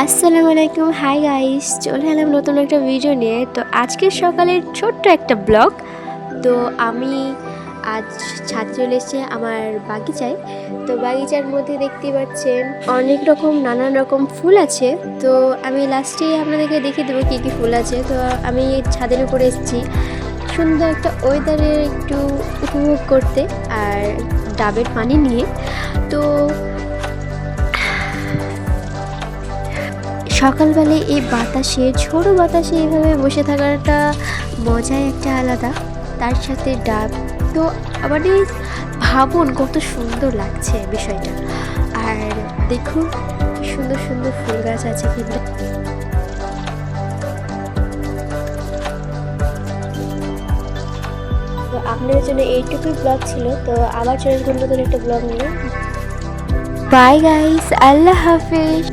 আসসালামু আলাইকুম, hi guys, চলে এলাম নতুন একটা ভিডিও নিয়ে। তো আজকের সকালের ছোট্ট একটা ব্লগ। তো আমি আজ ছাদ চলে এসেছি আমার বাগিচায়। তো বাগিচার মধ্যে দেখতে পাচ্ছেন অনেক রকম নানান রকম ফুল আছে। তো আমি লাস্টে আপনাদেরকে দেখিয়ে দেবো কী কী ফুল আছে। তো আমি ছাদের উপরে এসেছি সুন্দর একটা ওয়েদারে একটু উপভোগ করতে আর ডাবের পানি নিয়ে। তো সকালবেলায় এই বাতাসে, ঝোড়ো বাতাসে এইভাবে বসে থাকাটা মজাই একটা আলাদা, তার সাথে ডাব। তো মানে ভাবুন কত সুন্দর লাগছে বিষয়টা। আর দেখুন কি সুন্দর সুন্দর ফুল গাছ আছে কিন্তু। তো আপনাদের জন্য এইটুকুই ব্লগ ছিল। তো আবার চলে আসবো নতুন একটা ব্লগ নিয়ে। বাই গাইস, আল্লাহ হাফেজ।